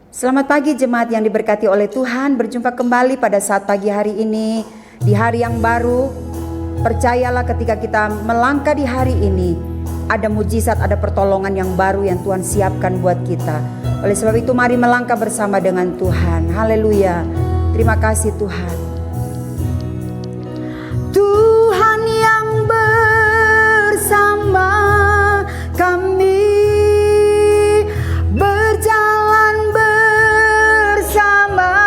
Selamat pagi jemaat yang diberkati oleh Tuhan. Berjumpa kembali pada saat pagi hari ini, di hari yang baru. Percayalah ketika kita melangkah di hari ini, ada mujizat, ada pertolongan yang baru yang Tuhan siapkan buat kita. Oleh sebab itu mari melangkah bersama dengan Tuhan. Haleluya. Terima kasih Tuhan. Tuhan yang bersama kami, berjalan bersama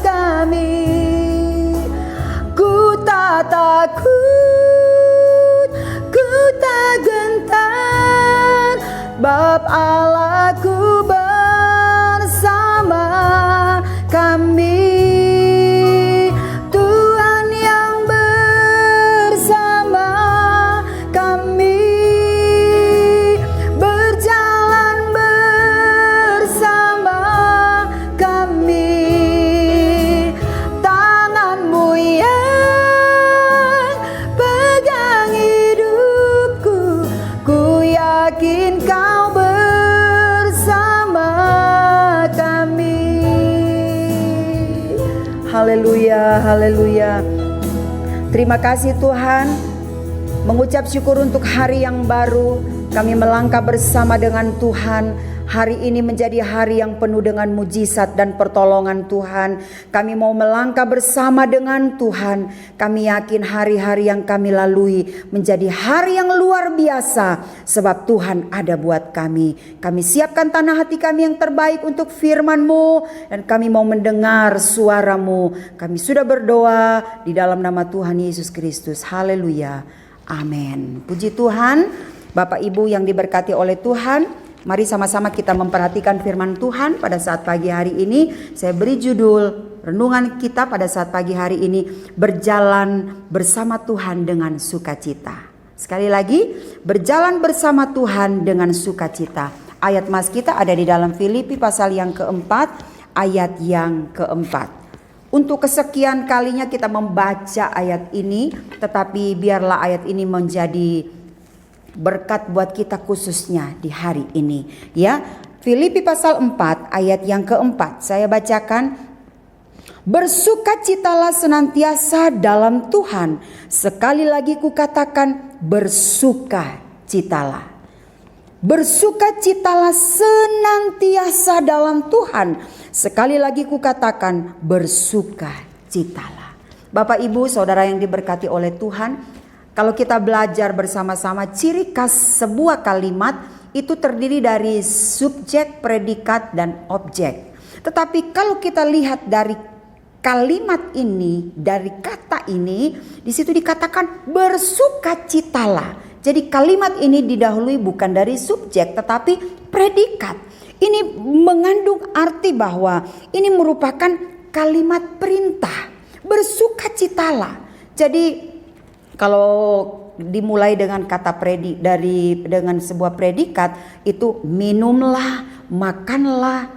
kami. Ku tak takut, ku tak gentar, bab Allahku bersama kami. Tuhan yang bersama kami, berjalan bersama kami. Tanganmu yang pegang hidupku, ku yakin kau bersama kami. Haleluya, haleluya. Terima kasih Tuhan. Mengucap syukur untuk hari yang baru. Kami melangkah bersama dengan Tuhan. Hari ini menjadi hari yang penuh dengan mujizat dan pertolongan Tuhan. Kami mau melangkah bersama dengan Tuhan. Kami yakin hari-hari yang kami lalui menjadi hari yang luar biasa, sebab Tuhan ada buat kami. Kami siapkan tanah hati kami yang terbaik untuk firman-Mu, dan kami mau mendengar suara-Mu. Kami sudah berdoa di dalam nama Tuhan Yesus Kristus. Haleluya. Amin. Puji Tuhan. Bapak Ibu yang diberkati oleh Tuhan, mari sama-sama kita memperhatikan firman Tuhan pada saat pagi hari ini. Saya beri judul renungan kita pada saat pagi hari ini, berjalan bersama Tuhan dengan sukacita. Sekali lagi, berjalan bersama Tuhan dengan sukacita. Ayat mas kita ada di dalam Filipi pasal yang keempat, ayat yang keempat. Untuk kesekian kalinya kita membaca ayat ini, tetapi biarlah ayat ini menjadi berkat buat kita khususnya di hari ini. Ya, Filipi pasal 4 ayat yang keempat. Saya bacakan. Bersukacitalah senantiasa dalam Tuhan. Sekali lagi kukatakan, bersukacitalah. Bersukacitalah senantiasa dalam Tuhan. Sekali lagi kukatakan, bersukacitalah. Bapak Ibu saudara yang diberkati oleh Tuhan, kalau kita belajar bersama-sama, ciri khas sebuah kalimat itu terdiri dari subjek, predikat, dan objek. Tetapi kalau kita lihat dari kalimat ini, dari kata ini, di situ dikatakan bersukacitalah. Jadi kalimat ini didahului bukan dari subjek tetapi predikat. Ini mengandung arti bahwa ini merupakan kalimat perintah. Bersukacitalah. Jadi kalau dimulai dengan kata dengan sebuah predikat itu minumlah, makanlah,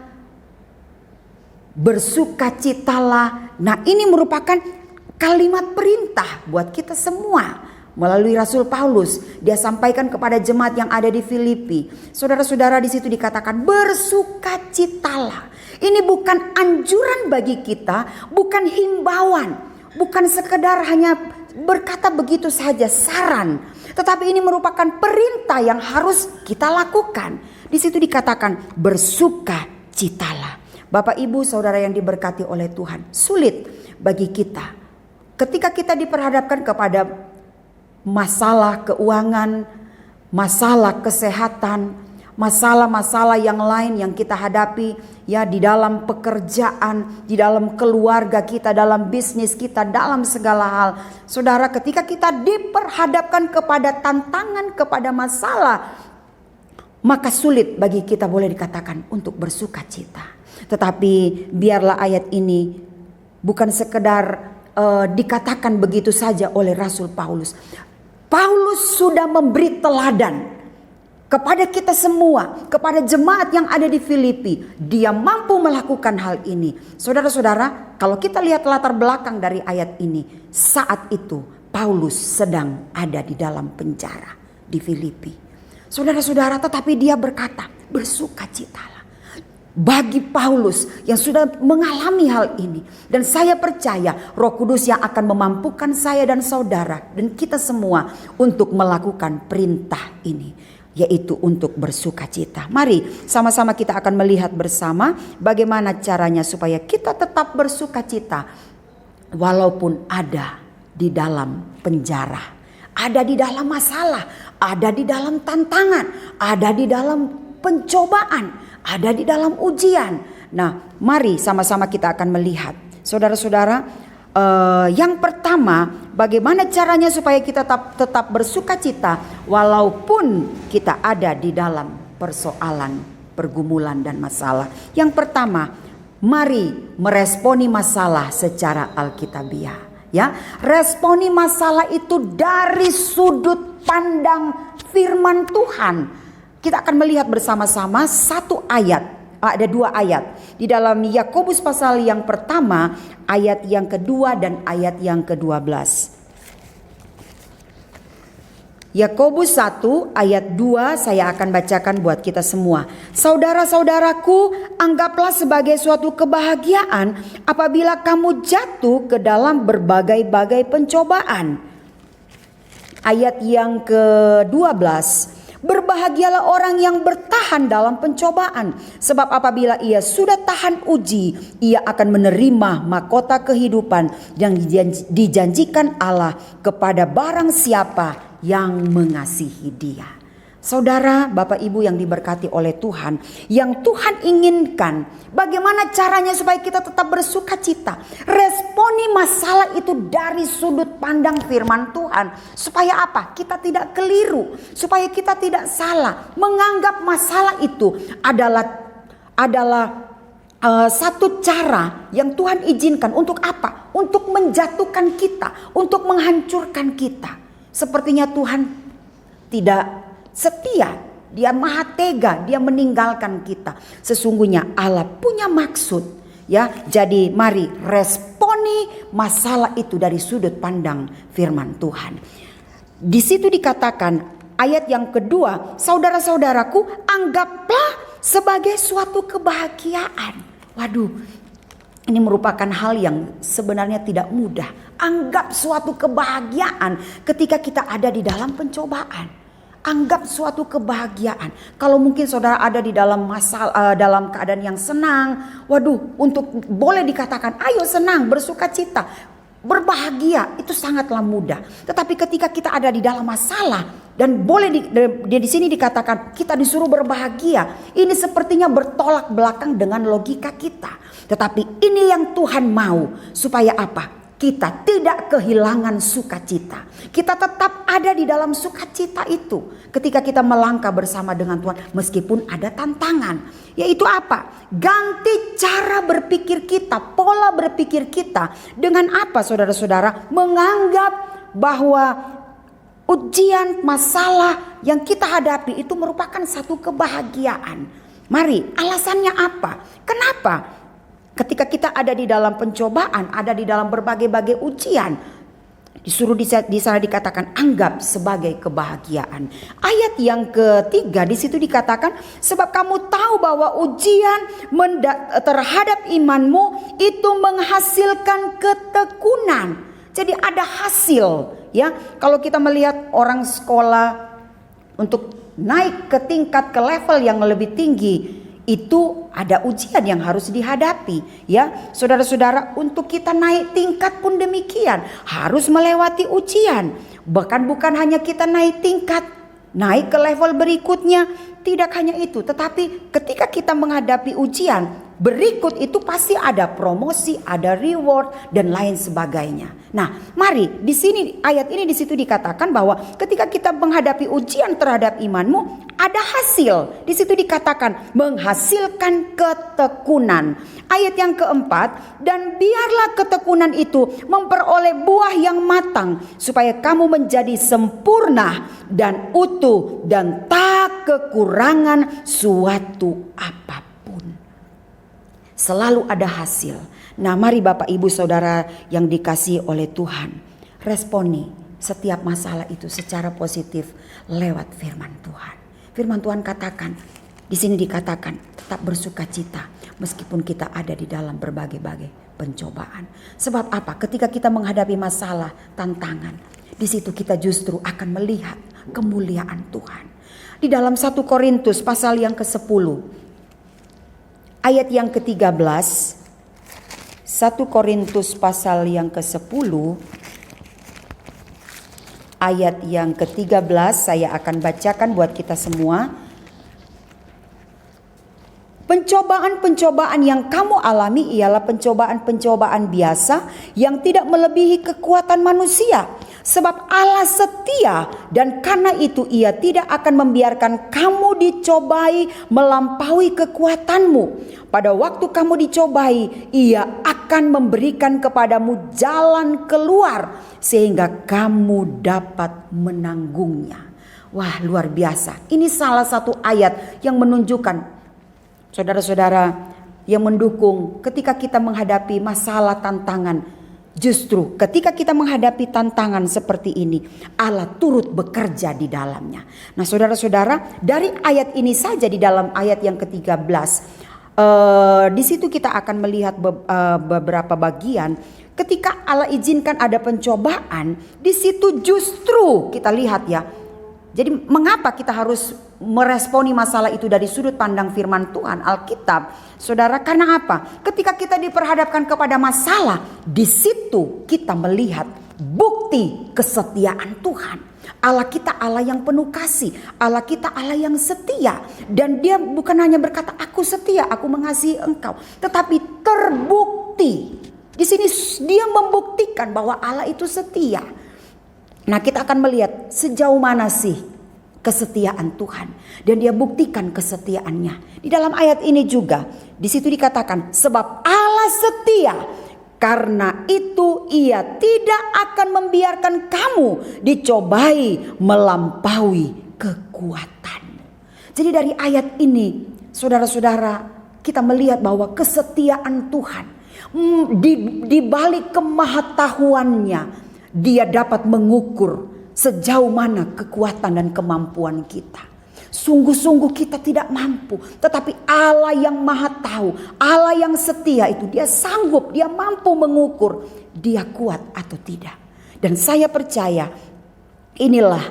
bersukacitalah. Nah, ini merupakan kalimat perintah buat kita semua. Melalui Rasul Paulus, dia sampaikan kepada jemaat yang ada di Filipi. Saudara-saudara, di situ dikatakan bersukacitalah. Ini bukan anjuran bagi kita, bukan himbauan, bukan sekedar hanya berkata begitu saja, saran. Tetapi ini merupakan perintah yang harus kita lakukan. Di situ dikatakan bersukacitalah. Bapak Ibu saudara yang diberkati oleh Tuhan, sulit bagi kita ketika kita diperhadapkan kepada masalah keuangan, masalah kesehatan, masalah-masalah yang lain yang kita hadapi, ya, di dalam pekerjaan, di dalam keluarga kita, dalam bisnis kita, dalam segala hal. Saudara, ketika kita diperhadapkan kepada tantangan, kepada masalah, maka sulit bagi kita boleh dikatakan untuk bersukacita. Tetapi biarlah ayat ini bukan sekedar dikatakan begitu saja oleh Rasul Paulus. Paulus sudah memberi teladan kepada kita semua, kepada jemaat yang ada di Filipi. Dia mampu melakukan hal ini. Saudara-saudara, kalau kita lihat latar belakang dari ayat ini, saat itu Paulus sedang ada di dalam penjara di Filipi. Saudara-saudara, tetapi dia berkata, bersukacitalah. bagi Paulus yang sudah mengalami hal ini. Dan saya percaya Roh Kudus yang akan memampukan saya dan saudara dan kita semua untuk melakukan perintah ini, yaitu untuk bersuka cita. Mari sama-sama kita akan melihat bersama bagaimana caranya supaya kita tetap bersuka cita walaupun ada di dalam penjara, ada di dalam masalah, ada di dalam tantangan, ada di dalam pencobaan, ada di dalam ujian. Nah, mari sama-sama kita akan melihat, saudara-saudara, yang pertama, bagaimana caranya supaya kita tetap bersuka cita walaupun kita ada di dalam persoalan, pergumulan dan masalah. Yang pertama, mari meresponi masalah secara alkitabiah. Ya, responi masalah itu dari sudut pandang firman Tuhan. Kita akan melihat bersama-sama satu ayat, ada dua ayat di dalam Yakobus pasal yang pertama, ayat yang kedua dan ayat yang ke-12. Yakobus 1 ayat 2 saya akan bacakan buat kita semua. Saudara-saudaraku, anggaplah sebagai suatu kebahagiaan apabila kamu jatuh ke dalam berbagai-bagai pencobaan. Ayat yang ke-12. Berbahagialah orang yang bertahan dalam pencobaan, sebab apabila ia sudah tahan uji, ia akan menerima mahkota kehidupan yang dijanjikan Allah kepada barang siapa yang mengasihi Dia. Saudara, Bapak Ibu yang diberkati oleh Tuhan, yang Tuhan inginkan, bagaimana caranya supaya kita tetap bersuka cita? Responi masalah itu dari sudut pandang firman Tuhan. Supaya apa? Kita tidak keliru, supaya kita tidak salah menganggap masalah itu adalah satu cara yang Tuhan izinkan. Untuk apa? Untuk menjatuhkan kita, untuk menghancurkan kita. Sepertinya Tuhan tidak setia, Dia maha tega, Dia meninggalkan kita. Sesungguhnya Allah punya maksud, ya. Jadi mari responi masalah itu dari sudut pandang firman Tuhan. Di situ dikatakan ayat yang kedua, saudara-saudaraku, anggaplah sebagai suatu kebahagiaan. Waduh, ini merupakan hal yang sebenarnya tidak mudah. Anggap suatu kebahagiaan ketika kita ada di dalam pencobaan. Anggap suatu kebahagiaan. Kalau mungkin saudara ada di dalam masalah, dalam keadaan yang senang, waduh, untuk boleh dikatakan, ayo senang, bersuka cita, berbahagia, itu sangatlah mudah. Tetapi ketika kita ada di dalam masalah dan boleh di sini dikatakan kita disuruh berbahagia, ini sepertinya bertolak belakang dengan logika kita. Tetapi ini yang Tuhan mau, supaya apa? Kita tidak kehilangan sukacita. Kita tetap ada di dalam sukacita itu ketika kita melangkah bersama dengan Tuhan, meskipun ada tantangan. Yaitu apa? Ganti cara berpikir kita, pola berpikir kita. Dengan apa, saudara-saudara? Menganggap bahwa ujian, masalah yang kita hadapi itu merupakan satu kebahagiaan. Mari, alasannya apa? Kenapa? Ketika kita ada di dalam pencobaan, ada di dalam berbagai-bagai ujian, disuruh di sana dikatakan anggap sebagai kebahagiaan. Ayat yang ketiga di situ dikatakan, sebab kamu tahu bahwa ujian terhadap imanmu itu menghasilkan ketekunan. Jadi ada hasil, ya. Kalau kita melihat orang sekolah untuk naik ke tingkat, ke level yang lebih tinggi, itu ada ujian yang harus dihadapi, ya. Saudara-saudara, untuk kita naik tingkat pun demikian, harus melewati ujian. Bahkan bukan hanya kita naik tingkat, naik ke level berikutnya, tidak hanya itu, tetapi ketika kita menghadapi ujian berikut itu pasti ada promosi, ada reward dan lain sebagainya. Nah, mari di sini ayat ini di situ dikatakan bahwa ketika kita menghadapi ujian terhadap imanmu, ada hasil. Di situ dikatakan menghasilkan ketekunan. Ayat yang keempat, dan biarlah ketekunan itu memperoleh buah yang matang, supaya kamu menjadi sempurna dan utuh dan tak kekurangan suatu apapun. Selalu ada hasil. Nah, mari Bapak Ibu Saudara yang dikasihi oleh Tuhan, responi setiap masalah itu secara positif lewat firman Tuhan. Firman Tuhan katakan, Di sini dikatakan tetap bersukacita meskipun kita ada di dalam berbagai-bagai pencobaan. Sebab apa? Ketika kita menghadapi masalah, tantangan, di situ kita justru akan melihat kemuliaan Tuhan. Di dalam 1 Korintus pasal yang ke-10 ayat yang ke-13, 1 Korintus pasal yang ke-10 ayat yang ke-13 saya akan bacakan buat kita semua. Pencobaan-pencobaan yang kamu alami ialah pencobaan-pencobaan biasa yang tidak melebihi kekuatan manusia. Sebab Allah setia dan karena itu Ia tidak akan membiarkan kamu dicobai melampaui kekuatanmu. Pada waktu kamu dicobai, Ia akan memberikan kepadamu jalan keluar sehingga kamu dapat menanggungnya. Wah, luar biasa. Ini salah satu ayat yang menunjukkan, saudara-saudara, yang mendukung ketika kita menghadapi masalah tantangan. Justru ketika kita menghadapi tantangan seperti ini, Allah turut bekerja di dalamnya. Nah, saudara-saudara, dari ayat ini saja, di dalam ayat yang ke-13, di situ kita akan melihat beberapa bagian. Ketika Allah izinkan ada pencobaan, di situ justru kita lihat ya. Jadi mengapa kita harus meresponi masalah itu dari sudut pandang firman Tuhan, Alkitab? Saudara, karena apa? Ketika kita diperhadapkan kepada masalah, di situ kita melihat bukti kesetiaan Tuhan. Allah kita Allah yang penuh kasih, Allah kita Allah yang setia. Dan Dia bukan hanya berkata aku setia, aku mengasihi engkau, tetapi terbukti. Di sini Dia membuktikan bahwa Allah itu setia. Nah, kita akan melihat sejauh mana sih kesetiaan Tuhan, dan Dia buktikan kesetiaannya. Di dalam ayat ini juga, di situ dikatakan sebab Allah setia, karena itu Ia tidak akan membiarkan kamu dicobai melampaui kekuatan. Jadi dari ayat ini, saudara-saudara, kita melihat bahwa kesetiaan Tuhan di balik kemahatauannya, Dia dapat mengukur sejauh mana kekuatan dan kemampuan kita. Sungguh-sungguh kita tidak mampu, tetapi Allah yang maha tahu, Allah yang setia itu, Dia sanggup, Dia mampu mengukur dia kuat atau tidak. Dan saya percaya inilah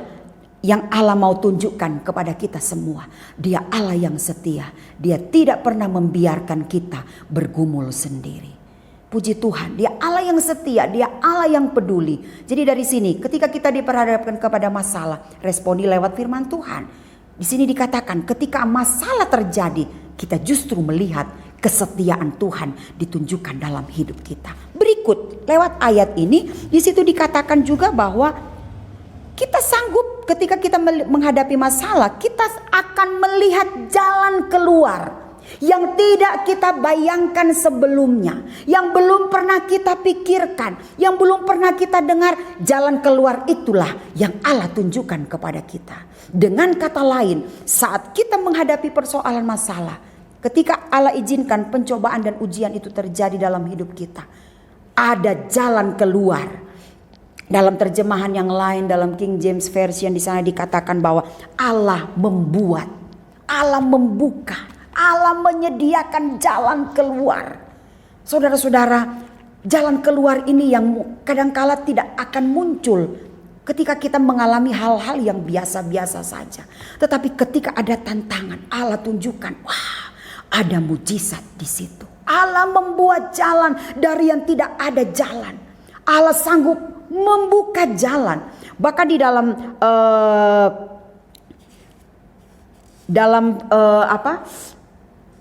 yang Allah mau tunjukkan kepada kita semua. Dia Allah yang setia, Dia tidak pernah membiarkan kita bergumul sendiri. Puji Tuhan, Dia Allah yang setia, Dia Allah yang peduli. Jadi dari sini ketika kita diperhadapkan kepada masalah, responi lewat firman Tuhan. Di sini dikatakan ketika masalah terjadi, kita justru melihat kesetiaan Tuhan ditunjukkan dalam hidup kita. Berikut lewat ayat ini, di situ dikatakan juga bahwa kita sanggup ketika kita menghadapi masalah, kita akan melihat jalan keluar yang tidak kita bayangkan sebelumnya, yang belum pernah kita pikirkan, yang belum pernah kita dengar. Jalan keluar itulah yang Allah tunjukkan kepada kita. Dengan kata lain, saat kita menghadapi persoalan masalah, ketika Allah izinkan pencobaan dan ujian itu terjadi dalam hidup kita, ada jalan keluar. Dalam terjemahan yang lain, dalam King James Version, di sana dikatakan bahwa Allah membuat, Allah membuka, Allah menyediakan jalan keluar. Saudara-saudara, jalan keluar ini yang kadangkala tidak akan muncul ketika kita mengalami hal-hal yang biasa-biasa saja. Tetapi ketika ada tantangan, Allah tunjukkan, wah, ada mujizat di situ. Allah membuat jalan dari yang tidak ada jalan. Allah sanggup membuka jalan. Bahkan di dalam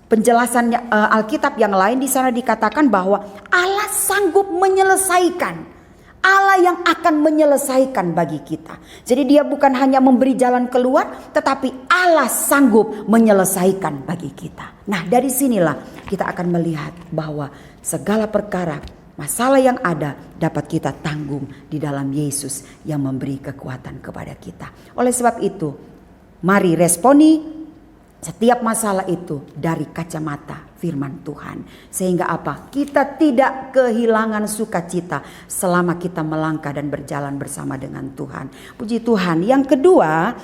penjelasannya Alkitab yang lain, di sana dikatakan bahwa Allah sanggup menyelesaikan. Allah yang akan menyelesaikan bagi kita. Jadi Dia bukan hanya memberi jalan keluar, tetapi Allah sanggup menyelesaikan bagi kita. Nah, dari sinilah kita akan melihat bahwa segala perkara, masalah yang ada dapat kita tanggung di dalam Yesus yang memberi kekuatan kepada kita. Oleh sebab itu, mari responi setiap masalah itu dari kacamata firman Tuhan. Sehingga apa? Kita tidak kehilangan sukacita selama kita melangkah dan berjalan bersama dengan Tuhan. Puji Tuhan. Yang kedua,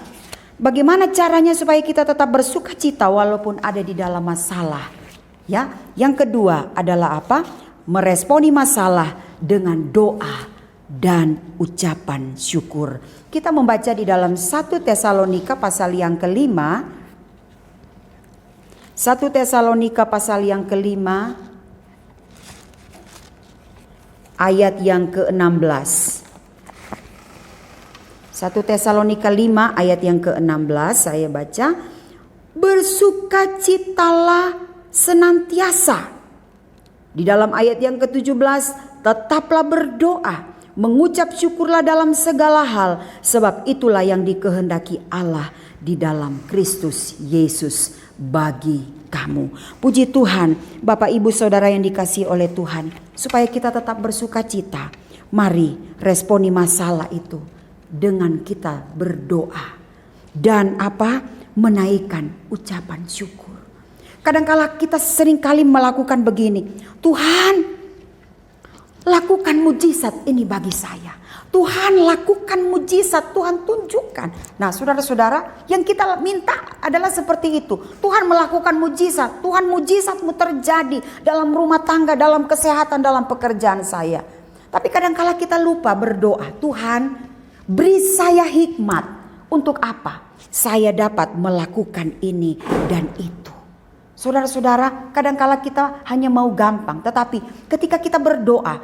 Bagaimana caranya supaya kita tetap bersuka cita walaupun ada di dalam masalah? Ya, yang kedua adalah apa? Meresponi masalah dengan doa dan ucapan syukur. Kita membaca di dalam 1 Tesalonika pasal yang kelima. 1 Tesalonika pasal yang kelima ayat yang ke-16. 1 Tesalonika 5 ayat yang ke-16 saya baca. Bersukacitalah senantiasa. Di dalam ayat yang ke-17, tetaplah berdoa, mengucap syukurlah dalam segala hal, sebab itulah yang dikehendaki Allah di dalam Kristus Yesus bagi kamu. Puji Tuhan, Bapak Ibu Saudara yang dikasihi oleh Tuhan, supaya kita tetap bersukacita, mari responi masalah itu dengan kita berdoa dan menaikkan ucapan syukur. Kadangkala kita seringkali melakukan begini, Tuhan lakukan mujizat ini bagi saya. Tuhan lakukan mujizat, Tuhan tunjukkan. Nah saudara-saudara, yang kita minta adalah seperti itu. Tuhan melakukan mujizat, Tuhan mujizatmu terjadi dalam rumah tangga, dalam kesehatan, dalam pekerjaan saya. Tapi kadangkala kita lupa berdoa, Tuhan beri saya hikmat untuk apa? Saya dapat melakukan ini dan itu. Saudara-saudara, kadangkala kita hanya mau gampang. Tetapi ketika kita berdoa,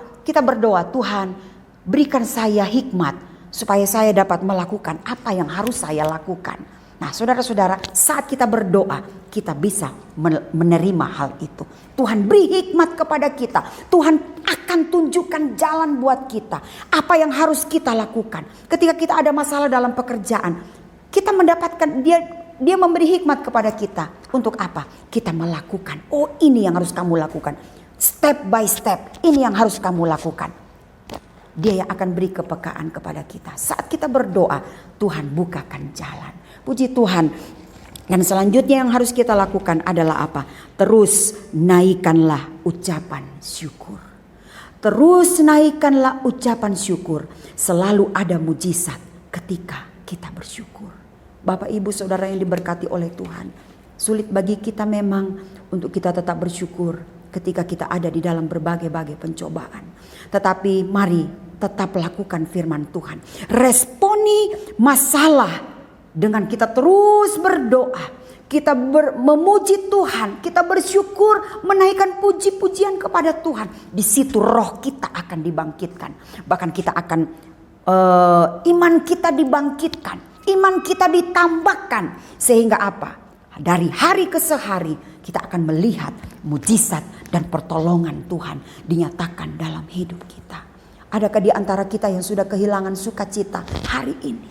Tuhan berikan saya hikmat supaya saya dapat melakukan apa yang harus saya lakukan. Nah saudara-saudara, saat kita berdoa, kita bisa menerima hal itu. Tuhan beri hikmat kepada kita. Tuhan akan tunjukkan jalan buat kita. Apa yang harus kita lakukan. Ketika kita ada masalah dalam pekerjaan, kita mendapatkan dia memberi hikmat kepada kita. Untuk apa? Kita melakukan. Oh, ini yang harus kamu lakukan. Step by step. Ini yang harus kamu lakukan. Dia yang akan beri kepekaan kepada kita. Saat kita berdoa, Tuhan bukakan jalan. Puji Tuhan. Dan selanjutnya yang harus kita lakukan adalah apa? Terus naikkanlah ucapan syukur. Terus naikkanlah ucapan syukur. Selalu ada mujizat ketika kita bersyukur. Bapak Ibu Saudara yang diberkati oleh Tuhan, sulit bagi kita memang untuk kita tetap bersyukur ketika kita ada di dalam berbagai-bagai pencobaan. Tetapi mari tetap lakukan firman Tuhan. Responi masalah dengan kita terus berdoa, kita memuji Tuhan, kita bersyukur, menaikkan puji-pujian kepada Tuhan. Di situ roh kita akan dibangkitkan. Bahkan kita akan iman kita dibangkitkan. Iman kita ditambahkan sehingga apa? Dari hari ke hari kita akan melihat mujizat dan pertolongan Tuhan dinyatakan dalam hidup kita. Adakah di antara kita yang sudah kehilangan sukacita hari ini?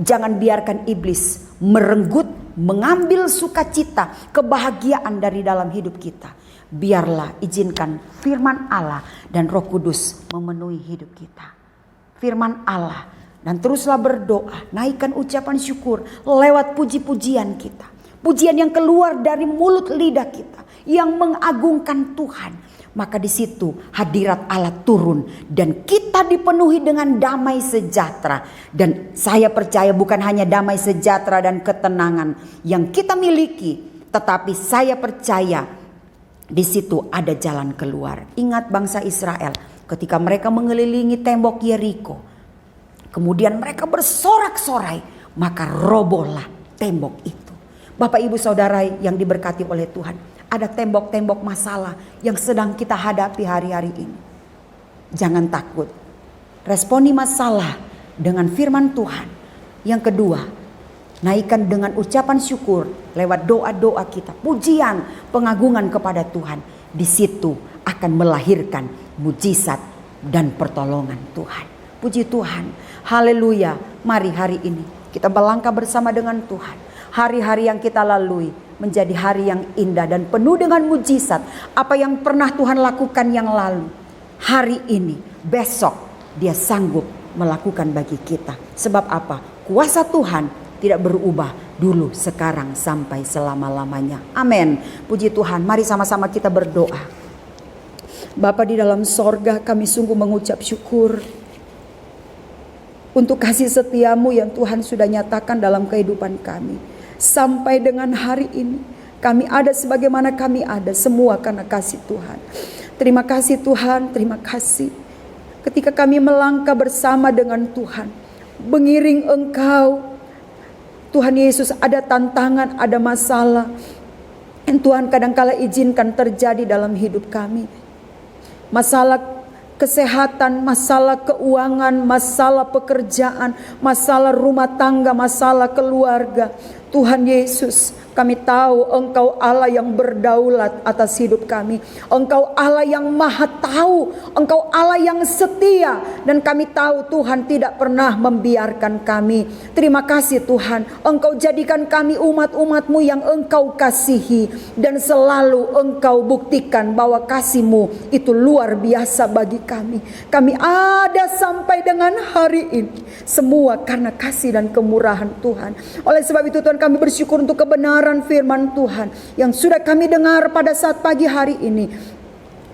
Jangan biarkan iblis merenggut, mengambil sukacita, kebahagiaan dari dalam hidup kita. Biarlah izinkan firman Allah dan Roh Kudus memenuhi hidup kita. Firman Allah. Dan teruslah berdoa, naikkan ucapan syukur lewat puji-pujian kita. Pujian yang keluar dari mulut lidah kita, yang mengagungkan Tuhan. Maka di situ hadirat Allah turun dan kita dipenuhi dengan damai sejahtera. Dan saya percaya bukan hanya damai sejahtera dan ketenangan yang kita miliki, tetapi saya percaya di situ ada jalan keluar. Ingat bangsa Israel ketika mereka mengelilingi tembok Yeriko. Kemudian mereka bersorak-sorai, maka robohlah tembok itu. Bapak Ibu Saudara yang diberkati oleh Tuhan, ada tembok-tembok masalah yang sedang kita hadapi hari-hari ini. Jangan takut. Responi masalah dengan firman Tuhan. Yang kedua, naikkan dengan ucapan syukur lewat doa-doa kita, pujian, pengagungan kepada Tuhan. Di situ akan melahirkan mujizat dan pertolongan Tuhan. Puji Tuhan, haleluya. Mari hari ini kita berlangkah bersama dengan Tuhan. Hari-hari yang kita lalui menjadi hari yang indah dan penuh dengan mujizat. Apa yang pernah Tuhan lakukan yang lalu, hari ini, besok Dia sanggup melakukan bagi kita. Sebab apa? Kuasa Tuhan tidak berubah dulu, sekarang, sampai selama-lamanya. Amin. Puji Tuhan, mari sama-sama kita berdoa. Bapa di dalam sorga, kami sungguh mengucap syukur untuk kasih setiamu yang Tuhan sudah nyatakan dalam kehidupan kami. Sampai dengan hari ini kami ada sebagaimana kami ada, semua karena kasih Tuhan. Terima kasih Tuhan, terima kasih. Ketika kami melangkah bersama dengan Tuhan, mengiring Engkau, Tuhan Yesus, ada tantangan, ada masalah yang Tuhan kadangkala izinkan terjadi dalam hidup kami. Masalah kesehatan, masalah keuangan, masalah pekerjaan, masalah rumah tangga, masalah keluarga. Tuhan Yesus, kami tahu Engkau Allah yang berdaulat atas hidup kami. Engkau Allah yang maha tahu. Engkau Allah yang setia. Dan kami tahu Tuhan tidak pernah membiarkan kami. Terima kasih Tuhan. Engkau jadikan kami umat-umat-Mu yang Engkau kasihi. Dan selalu Engkau buktikan bahwa kasih-Mu itu luar biasa bagi kami. Kami ada sampai dengan hari ini. Semua karena kasih dan kemurahan Tuhan. Oleh sebab itu Tuhan, kami bersyukur untuk kebenaran firman Tuhan yang sudah kami dengar pada saat pagi hari ini.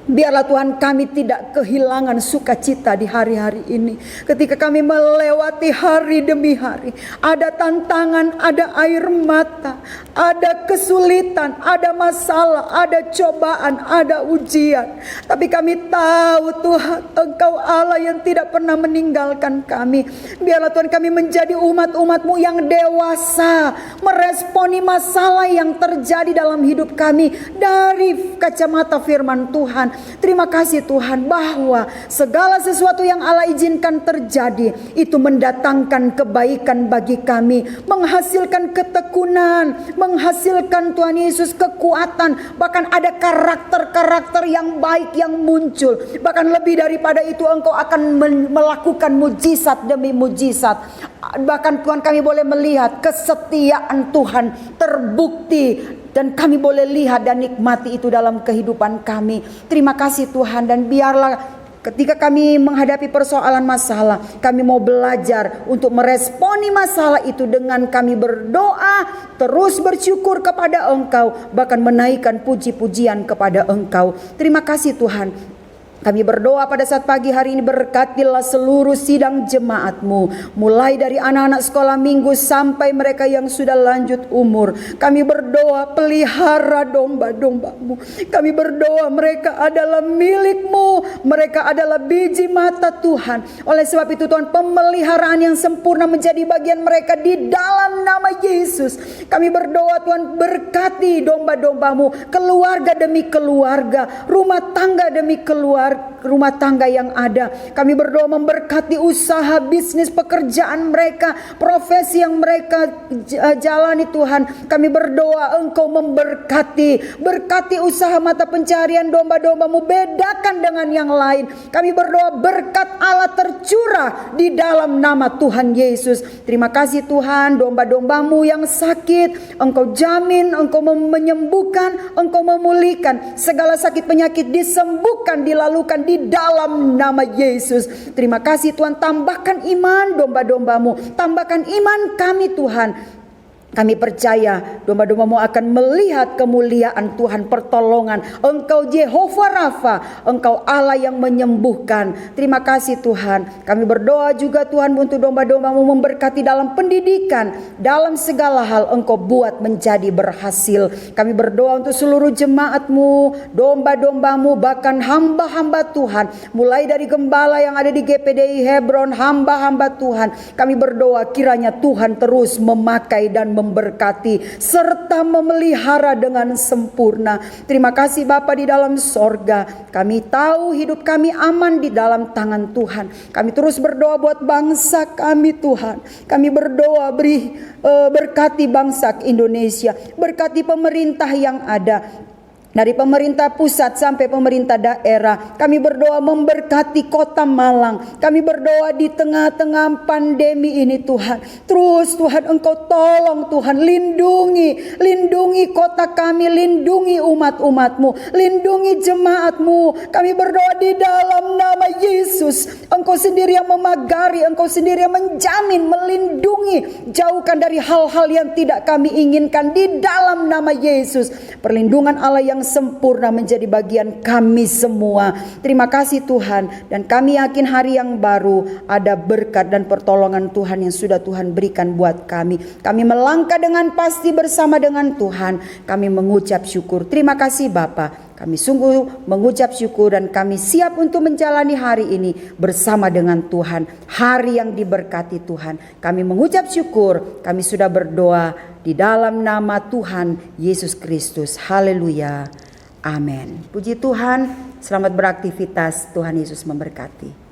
Biarlah Tuhan kami tidak kehilangan sukacita di hari-hari ini. Ketika kami melewati hari demi hari, ada tantangan, ada air mata, ada kesulitan, ada masalah, ada cobaan, ada ujian. Tapi kami tahu Tuhan, Engkau Allah yang tidak pernah meninggalkan kami. Biarlah Tuhan kami menjadi umat-umat-Mu yang dewasa, meresponi masalah yang terjadi dalam hidup kami dari kacamata firman Tuhan. Terima kasih Tuhan bahwa segala sesuatu yang Allah izinkan terjadi itu mendatangkan kebaikan bagi kami, menghasilkan ketekunan, menghasilkan Tuhan Yesus kekuatan, bahkan ada karakter-karakter yang baik yang muncul. Bahkan lebih daripada itu, Engkau akan melakukan mujizat demi mujizat. Bahkan Tuhan, kami boleh melihat kesetiaan Tuhan terbukti dan kami boleh lihat dan nikmati itu dalam kehidupan kami. Terima kasih Tuhan, dan biarlah ketika kami menghadapi persoalan masalah, kami mau belajar untuk meresponi masalah itu dengan kami berdoa, terus bersyukur kepada Engkau, bahkan menaikkan puji-pujian kepada Engkau. Terima kasih Tuhan. Kami berdoa pada saat pagi hari ini, berkatilah seluruh sidang jemaat-Mu, mulai dari anak-anak sekolah minggu sampai mereka yang sudah lanjut umur. Kami berdoa, pelihara domba-domba-Mu. Kami berdoa, mereka adalah milik-Mu, mereka adalah biji mata Tuhan. Oleh sebab itu Tuhan, pemeliharaan yang sempurna menjadi bagian mereka di dalam nama Yesus. Kami berdoa Tuhan, berkati domba-domba-Mu, keluarga demi keluarga, rumah tangga demi rumah tangga yang ada. Kami berdoa memberkati usaha, bisnis, pekerjaan mereka, profesi yang mereka jalani Tuhan. Kami berdoa Engkau memberkati, berkati usaha mata pencarian domba-domba-Mu, bedakan dengan yang lain. Kami berdoa berkat Allah tercurah di dalam nama Tuhan Yesus. Terima kasih Tuhan, domba-domba-Mu yang sakit Engkau jamin, Engkau menyembuhkan, Engkau memulihkan. Segala sakit penyakit disembuhkan, dilalukan di dalam nama Yesus. Terima kasih Tuhan, tambahkan iman domba-domba-Mu, tambahkan iman kami Tuhan. Kami percaya domba-domba-Mu akan melihat kemuliaan Tuhan, pertolongan. Engkau Jehovah Rafa, Engkau Allah yang menyembuhkan. Terima kasih Tuhan. Kami berdoa juga Tuhan untuk domba-domba-Mu, memberkati dalam pendidikan, dalam segala hal Engkau buat menjadi berhasil. Kami berdoa untuk seluruh jemaat-Mu, domba-domba-Mu, bahkan hamba-hamba Tuhan, mulai dari gembala yang ada di GPDI Hebron, hamba-hamba Tuhan. Kami berdoa kiranya Tuhan terus memakai dan memberkati serta memelihara dengan sempurna. Terima kasih Bapa di dalam sorga. Kami tahu hidup kami aman di dalam tangan Tuhan. Kami terus berdoa buat bangsa kami Tuhan. Kami berdoa berkati bangsa Indonesia, berkati pemerintah yang ada, dari pemerintah pusat sampai pemerintah daerah. Kami berdoa memberkati kota Malang. Kami berdoa di tengah-tengah pandemi ini Tuhan. Terus Tuhan Engkau tolong Tuhan, lindungi kota kami, lindungi umat-umat-Mu, lindungi jemaat-Mu. Kami berdoa di dalam nama Yesus. Engkau sendiri yang memagari, Engkau sendiri yang menjamin, melindungi. Jauhkan dari hal-hal yang tidak kami inginkan di dalam nama Yesus. Perlindungan Allah yang yang sempurna menjadi bagian kami semua. Terima kasih Tuhan, dan kami yakin hari yang baru ada berkat dan pertolongan Tuhan yang sudah Tuhan berikan buat kami. Kami melangkah dengan pasti bersama dengan Tuhan. Kami mengucap syukur. Terima kasih Bapa. Kami sungguh mengucap syukur dan kami siap untuk menjalani hari ini bersama dengan Tuhan. Hari yang diberkati Tuhan. Kami mengucap syukur. Kami sudah berdoa di dalam nama Tuhan Yesus Kristus. Haleluya. Amin. Puji Tuhan. Selamat beraktivitas. Tuhan Yesus memberkati.